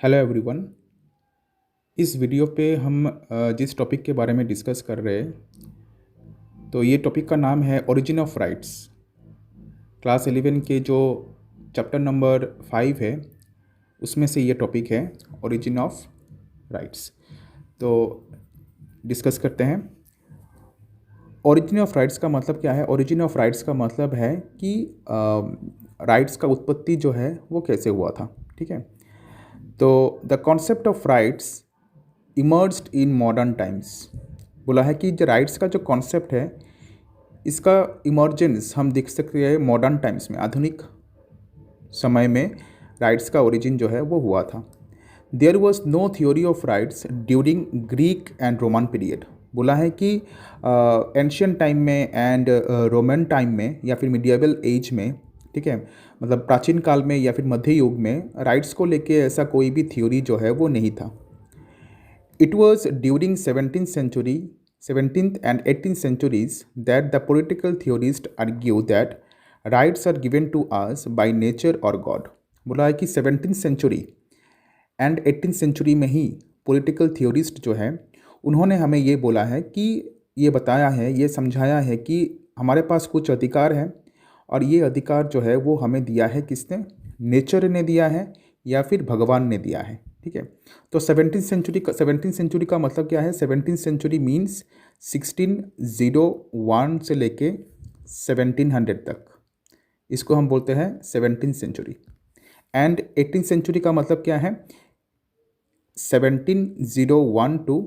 Hello everyone. इस video पे हम जिस टॉपिक के बारे में डिस्कस कर रहे हैं तो ये टॉपिक का नाम है ओरिजिन ऑफ राइट्स। क्लास 11 के जो चैप्टर नंबर 5 है उसमें से ये टॉपिक है ओरिजिन ऑफ राइट्स। तो डिस्कस करते हैं। ओरिजिन ऑफ राइट्स का मतलब क्या है? ओरिजिन ऑफ राइट्स का मतलब है कि राइट्स का उत्पत्ति जो है वो कैसे हुआ था। ठीक है, तो the concept of rights emerged in modern times. बोला है कि जो राइट्स का जो कॉन्सेप्ट है इसका इमर्जेंस हम देख सकते हैं मॉडर्न टाइम्स में, आधुनिक समय में राइट्स का ओरिजिन जो है वो हुआ था। There was no theory of rights during Greek and Roman period. बोला है कि एंशियंट टाइम में एंड रोमन टाइम में या फिर मिडिएवल एज में, ठीक है, मतलब प्राचीन काल में या फिर मध्य युग में राइट्स को लेके ऐसा कोई भी थ्योरी जो है वो नहीं था। It was during 17th and 18th centuries that the political theorists argue that rights are given to us by nature or God। बोला है कि 17th century and 18th century में ही पॉलिटिकल थियोरिस्ट जो है उन्होंने हमें ये बोला है कि ये बताया है, ये समझाया है कि हमारे पास कुछ अधिकार हैं और ये अधिकार जो है वो हमें दिया है किसने? नेचर ने दिया है या फिर भगवान ने दिया है। ठीक है, तो 17th सेंचुरी का मतलब क्या है? 17th सेंचुरी मीन्स 1601 से लेके 1700 तक, इसको हम बोलते हैं 17th century. And 18th century का मतलब क्या है? 1701 टू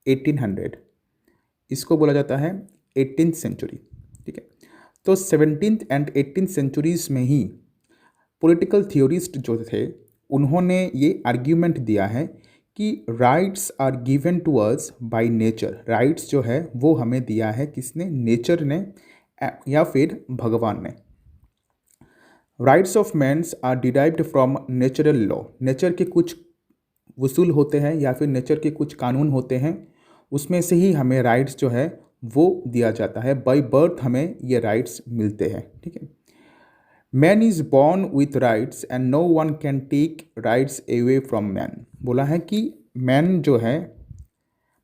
1800, इसको बोला जाता है 18th सेंचुरी। ठीक है, तो 17th एंड 18th सेंचुरीज में ही पॉलिटिकल थियोरिस्ट जो थे उन्होंने ये आर्ग्यूमेंट दिया है कि rights are given to us by nature. Rights जो है वो हमें दिया है किसने? नेचर ने या फिर भगवान ने। Rights of mans are derived from natural law. Nature के कुछ वसूल होते हैं या फिर नेचर के कुछ कानून होते हैं, उसमें से ही हमें राइट्स जो है वो दिया जाता है। बाय बर्थ हमें ये राइट्स मिलते हैं। ठीक है, man is born with rights and no one can take rights away from man. बोला है कि मैन जो है,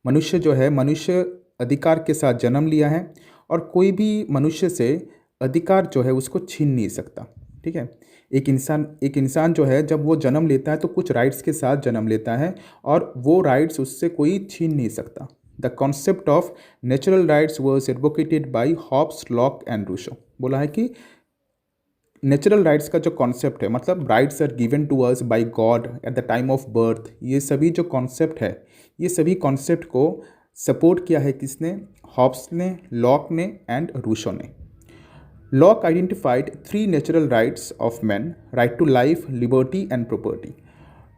मनुष्य जो है, मनुष्य अधिकार के साथ जन्म लिया है और कोई भी मनुष्य से अधिकार जो है उसको छीन नहीं सकता। ठीक है, एक इंसान जो है जब वो जन्म लेता है तो कुछ राइट्स के साथ जन्म लेता है और वो राइट्स उससे कोई छीन नहीं सकता। The concept of natural rights was advocated by Hobbes, Locke and Rousseau. बोला है कि नेचुरल राइट्स का जो कॉन्सेप्ट है, मतलब rights are given to us by God at the time of birth, ये सभी जो कॉन्सेप्ट है, ये सभी कॉन्सेप्ट को सपोर्ट किया है किसने? हॉब्स ने, लॉक ने एंड रूसो ने। Locke identified 3 natural rights of man: right to life, liberty and property.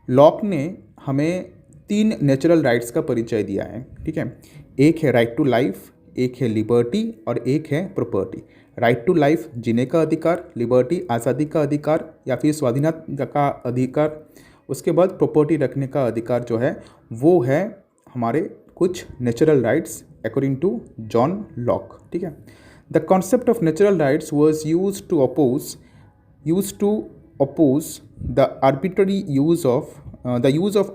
Locke ने हमें 3 नेचुरल राइट्स का परिचय दिया है। ठीक है, एक है राइट टू लाइफ, एक है लिबर्टी और एक है प्रॉपर्टी। राइट टू लाइफ जीने का अधिकार, लिबर्टी आज़ादी का अधिकार या फिर स्वाधीनता का अधिकार, उसके बाद प्रॉपर्टी रखने का अधिकार जो है वो है हमारे कुछ natural rights according to John Locke. ठीक है, the concept of natural rights was use to oppose the arbitrary use of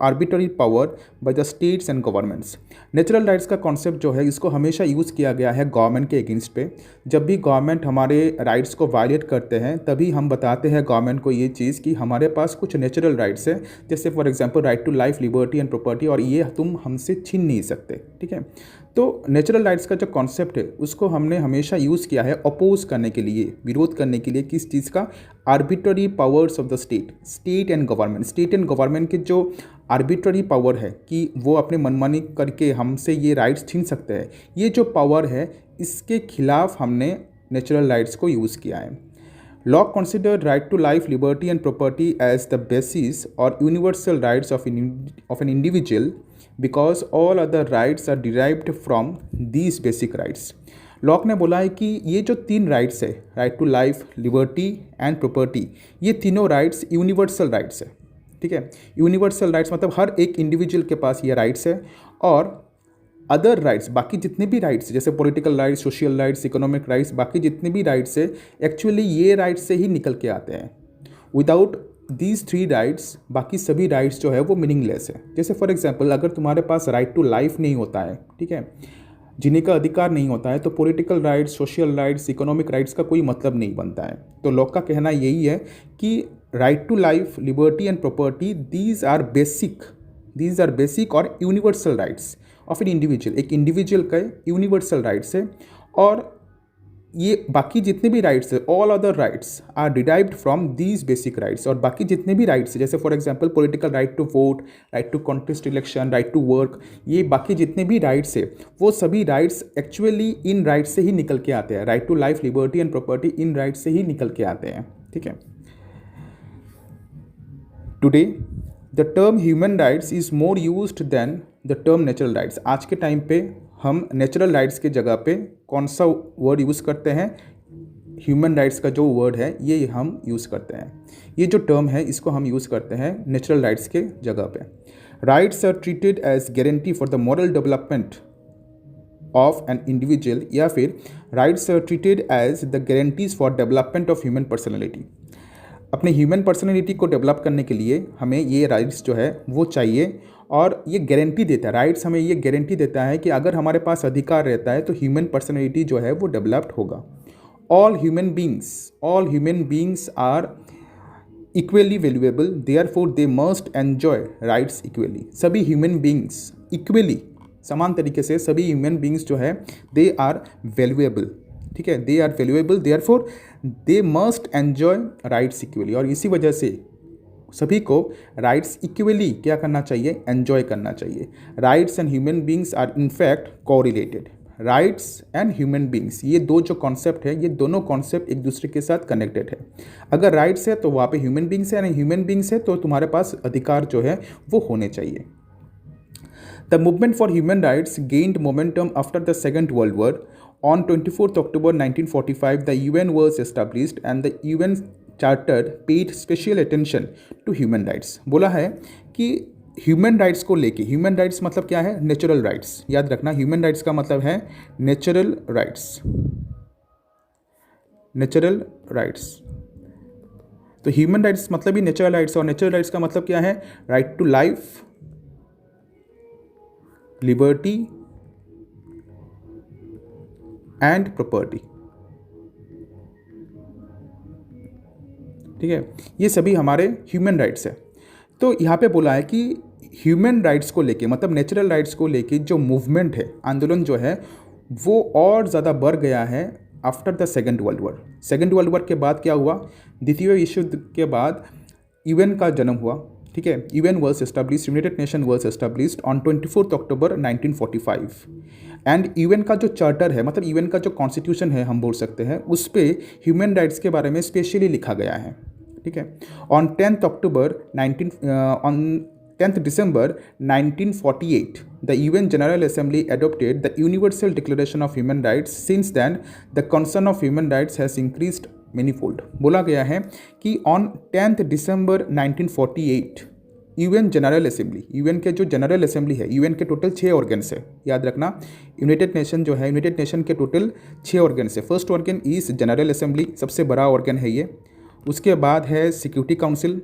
arbitrary power by the states and governments। Natural rights का कॉन्सेप्ट जो है इसको हमेशा यूज़ किया गया है गवर्नमेंट के अगेंस्ट पे। जब भी गवर्नमेंट हमारे राइट्स को वायलेट करते हैं तभी हम बताते हैं गवर्नमेंट को ये चीज़ कि हमारे पास कुछ नेचुरल राइट्स है, जैसे for example right to life, liberty and property, और ये तुम हमसे छीन नहीं सकते। ठीक है, तो नेचुरल राइट्स का जो कॉन्सेप्ट है उसको हमने हमेशा यूज़ किया है अपोज करने के लिए, विरोध करने के लिए। किस चीज़ का? Arbitrary powers of the state and government. State and government के जो आर्बिट्ररी पावर है कि वो अपने मनमानी करके हमसे ये राइट्स छीन सकते हैं, ये जो पावर है इसके खिलाफ हमने नेचुरल राइट्स को यूज़ किया है। Lock considered right to life, liberty and property as the basis or universal rights of an individual because all other rights are derived from these basic rights। Locke ने बोला है कि ये जो 3 rights है, right to life, liberty and property, ये तीनों rights universal rights है। ठीक है, यूनिवर्सल राइट्स मतलब हर एक इंडिविजुअल के पास ये राइट्स है, और अदर राइट्स, बाकी जितने भी राइट्स जैसे political rights, social rights, economic rights, बाकी जितने भी राइट्स है एक्चुअली ये राइट्स से ही निकल के आते हैं। विदाउट दीज थ्री राइट्स, बाकी सभी राइट्स जो है वो मीनिंगलेस है। जैसे फॉर एग्जांपल अगर तुम्हारे पास राइट टू लाइफ नहीं होता है, ठीक है, जीने का अधिकार नहीं होता है, तो political rights, social rights, economic rights का कोई मतलब नहीं बनता है। तो लॉ का कहना यही है कि right to life, liberty and property, these are basic और universal rights of an individual. एक इंडिविजुअल का यूनिवर्सल राइट्स है, और ये बाकी जितने भी राइट्स है, all other rights are derived from these basic rights. और बाकी जितने भी राइट्स है, जैसे for example political right to vote, right to contest election, right to work, ये बाकी जितने भी राइट्स है वो सभी राइट्स एक्चुअली इन राइट्स से ही निकल के आते हैं। Right to life, liberty and property इन राइट्स से ही निकल के आते हैं, ठीक है। Today the term human rights is more used than the term natural rights. आज के टाइम पे हम नेचुरल राइट्स के जगह पे कौन सा वर्ड यूज़ करते हैं? ह्यूमन राइट्स का जो वर्ड है ये हम यूज़ करते हैं। ये जो टर्म है इसको हम यूज़ करते हैं नेचुरल राइट्स के जगह पे। Rights are treated as guarantee for the moral development of an individual, या फिर rights are treated as the guarantees for development of human personality. अपने ह्यूमन पर्सनैलिटी को डेवलप करने के लिए हमें ये राइट्स जो है वो चाहिए, और ये गारंटी देता है, राइट्स हमें ये गारंटी देता है कि अगर हमारे पास अधिकार रहता है तो ह्यूमन पर्सनैलिटी जो है वो डेवलप्ड होगा। All human beings are equally valuable, therefore they must enjoy rights equally. सभी ह्यूमन बींग्स इक्वली, समान तरीके से सभी ह्यूमन बींग्स जो है दे आर वैल्यूएबल, ठीक है, they are valuable, therefore they must enjoy rights equally. और इसी वजह से सभी को राइट्स इक्वली क्या करना चाहिए? एन्जॉय करना चाहिए। Rights and human beings are in fact correlated. Rights and human beings, ये दो जो कॉन्सेप्ट है, ये दोनों कॉन्सेप्ट एक दूसरे के साथ कनेक्टेड है। अगर राइट्स है तो वहाँ पे ह्यूमन बींग्स है, ह्यूमन बींग्स है तो तुम्हारे पास अधिकार जो है वो होने चाहिए। The movement for human rights gained momentum after the second world war. On 24th October 1945, the UN was established and the UN Charter paid special attention to human rights। बोला है कि ह्यूमन राइट्स को लेके, human rights मतलब क्या है? Natural rights. याद रखना, ह्यूमन राइट्स का मतलब है नेचुरल राइट्स, नेचुरल राइट्स। तो ह्यूमन राइट्स मतलब ही नेचुरल राइट्स, और नेचुरल राइट्स का मतलब क्या है? Right to life, liberty and property, ठीक है, ये सभी हमारे ह्यूमन राइट्स है। तो यहाँ पे बोला है कि ह्यूमन राइट्स को लेके, मतलब नेचुरल राइट्स को लेके जो मूवमेंट है, आंदोलन जो है वो और ज़्यादा बढ़ गया है after the second world war. Second world war के बाद क्या हुआ? द्वितीय विश्व युद्ध के बाद यूएन का जन्म हुआ, ठीक है। UN was established, United nation was established on 24 October 1945। And UN का जो चार्टर है, मतलब यूएन का जो कॉन्स्टिट्यूशन है हम बोल सकते हैं, उस पर ह्यूमन राइट्स के बारे में स्पेशली लिखा गया है, ठीक है। On 10th December 1948, the UN General Assembly adopted the Universal Declaration of Human Rights. Since then, the concern of human rights has increased manyfold। बोला गया है कि on 10th December 1948 UN general assembly, UN के जो general assembly है, UN के total 6 organs है, याद रखना। यूनाइटेड नेशन जो है, यूनाइटेड नेशन के टोटल 6 ऑर्गन्स है। First organ is general assembly, सबसे बड़ा ऑर्गन है ये। उसके बाद है सिक्योरिटी काउंसिल,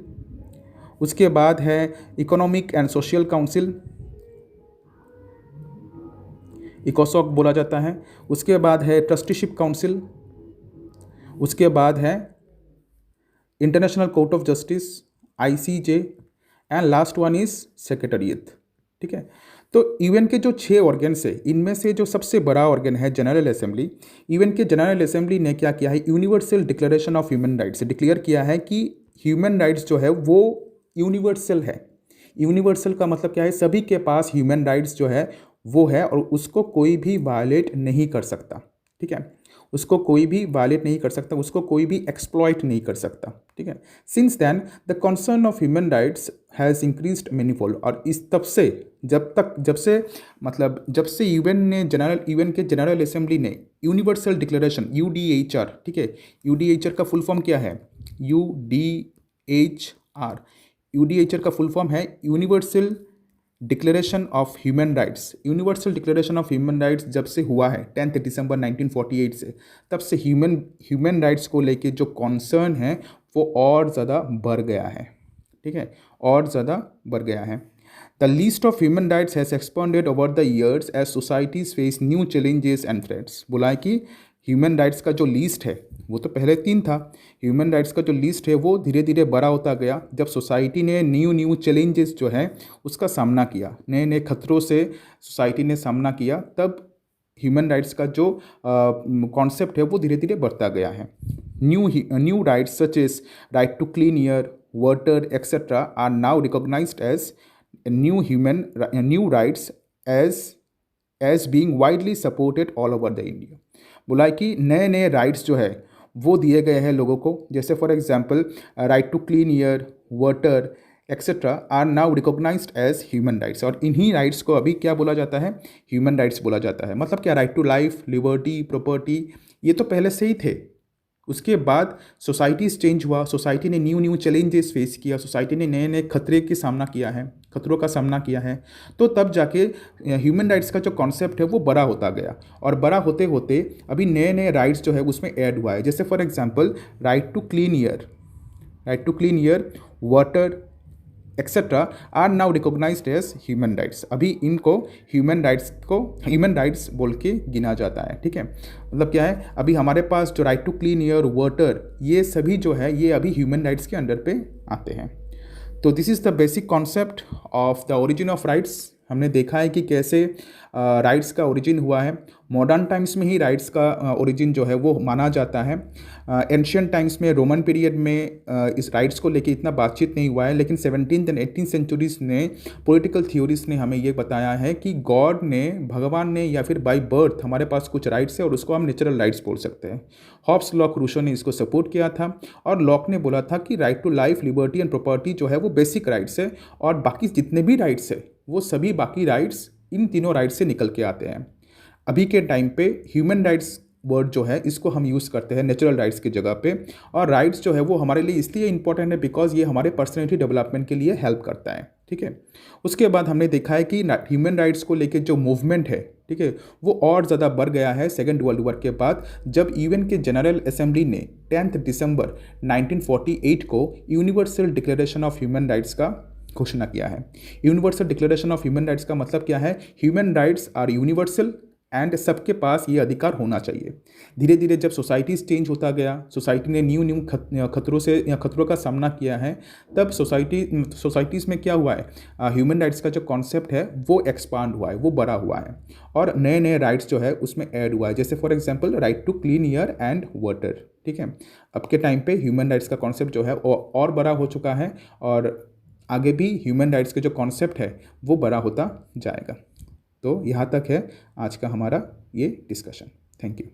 उसके बाद है इकोनॉमिक एंड सोशल काउंसिल, इकोसॉक बोला जाता है। उसके बाद है ट्रस्टीशिप काउंसिल, उसके बाद है international court of justice ICJ, and last one is secretariat, ठीक है। तो यूएन के जो 6 ऑर्गन्स है, इनमें से जो सबसे बड़ा ऑर्गन है जनरल असेंबली। यूएन के जनरल असेंबली ने क्या किया है? Universal declaration of human rights declare किया है कि ह्यूमन राइट्स जो है वो यूनिवर्सल है। यूनिवर्सल का मतलब क्या है? सभी के पास ह्यूमन राइट्स जो है वो है, और उसको कोई भी वायलेट नहीं कर सकता, ठीक है। उसको कोई भी वायलेट नहीं कर सकता, उसको कोई भी एक्सप्लॉइट नहीं कर सकता, ठीक है। Since then the concern of human rights has increased manifold. और इस तब से जब से यूएन के जनरल असेंबली ने यूनिवर्सल डिक्लेरेशन UDHR, ठीक है, UDHR का फुल फॉर्म क्या है? UDHR का फुल फॉर्म है universal declaration of human rights. Universal declaration of human rights जब से हुआ है 10 दिसंबर 1948 से, तब से ह्यूमन राइट्स को लेके जो कॉन्सर्न है वो और ज़्यादा बढ़ गया है। ठीक है, और ज़्यादा बढ़ गया है। The list of human rights has expanded over the years as societies face new challenges and threats. बोला है कि ह्यूमन राइट्स का जो लिस्ट है वो तो पहले 3 था, ह्यूमन राइट्स का जो लिस्ट है वो धीरे धीरे बड़ा होता गया जब सोसाइटी ने न्यू न्यू चैलेंजेस जो है उसका सामना किया, नए नए खतरों से सोसाइटी ने सामना किया, तब ह्यूमन राइट्स का जो कॉन्सेप्ट है वो धीरे धीरे बढ़ता गया है। New rights such as right to clean air, water etcetera are now recognized as new rights as being widely supported all over the India. बोला है कि नए नए राइट्स जो है वो दिए गए हैं लोगों को, जैसे for example right to clean air, water etcetera are now recognized as human rights, और इन्हीं राइट्स को अभी क्या बोला जाता है, ह्यूमन राइट्स बोला जाता है। मतलब क्या, right to life, liberty, property, ये तो पहले से ही थे। उसके बाद सोसाइटीज़ चेंज हुआ, सोसाइटी ने न्यू न्यू चैलेंजेस फेस किया, सोसाइटी ने नए नए खतरों का सामना किया है, तो तब जाके ह्यूमन राइट्स का जो कॉन्सेप्ट है वो बड़ा होता गया, और बड़ा होते होते अभी नए नए राइट्स जो है उसमें ऐड हुआ है। जैसे for example right to clean air, water etcetera are now recognized as human rights. अभी इनको ह्यूमन राइट्स बोल के गिना जाता है, ठीक है। मतलब क्या है, अभी हमारे पास जो right to clean air, water, ये सभी जो है ये अभी ह्यूमन राइट्स के अंडर पे आते हैं। तो this is the basic concept of the origin of rights. हमने देखा है कि कैसे राइट्स का ओरिजिन हुआ है। मॉडर्न टाइम्स में ही राइट्स का ओरिजिन जो है वो माना जाता है। एंशियंट टाइम्स में, रोमन पीरियड में इस राइट्स को लेके इतना बातचीत नहीं हुआ है, लेकिन 17th एंड 18th सेंचुरीज ने पॉलिटिकल थ्योरीज ने हमें ये बताया है कि गॉड ने, भगवान ने, या फिर बाय बर्थ हमारे पास कुछ राइट्स है और उसको हम नेचुरल राइट्स बोल सकते हैं। हॉब्स, लॉक, रूसो ने इसको सपोर्ट किया था, और लॉक ने बोला था कि right to life, liberty and property जो है वो बेसिक राइट्स है, और बाकी जितने भी राइट्स है वो सभी बाकी राइट्स इन तीनों राइट्स से निकल के आते हैं। अभी के टाइम पे ह्यूमन राइट्स वर्ड जो है इसको हम यूज़ करते हैं नेचुरल राइट्स की जगह पे, और राइट्स जो है वो हमारे लिए इसलिए इंपॉर्टेंट है बिकॉज ये हमारे पर्सनैलिटी डेवलपमेंट के लिए हेल्प करता है, ठीक है। उसके बाद हमने देखा है कि ह्यूमन राइट्स को लेके जो मूवमेंट है, ठीक है, वो और ज़्यादा बढ़ गया है सेकेंड वर्ल्ड वॉर के बाद, जब यूएन के जनरल असेंबली ने 10 दिसंबर 1948 को universal declaration of human rights का घोषणा किया है। Universal declaration of human rights का मतलब क्या है, human rights are universal and सबके पास ये अधिकार होना चाहिए। धीरे धीरे जब सोसाइटीज़ चेंज होता गया, सोसाइटी ने न्यू न्यू खतरों का सामना किया है, तब सोसाइटीज़ में क्या हुआ है, ह्यूमन राइट्स का जो कॉन्सेप्ट है वो एक्सपांड हुआ है, वो बड़ा हुआ है, और नए नए राइट्स जो है उसमें ऐड हुआ है। जैसे for example right to clean air and water, ठीक है। अब के टाइम पे ह्यूमन राइट्स का कॉन्सेप्ट जो है और बड़ा हो चुका है, और आगे भी ह्यूमन राइट्स के जो कॉन्सेप्ट है वो बड़ा होता जाएगा। तो यहाँ तक है आज का हमारा ये डिस्कशन। Thank you.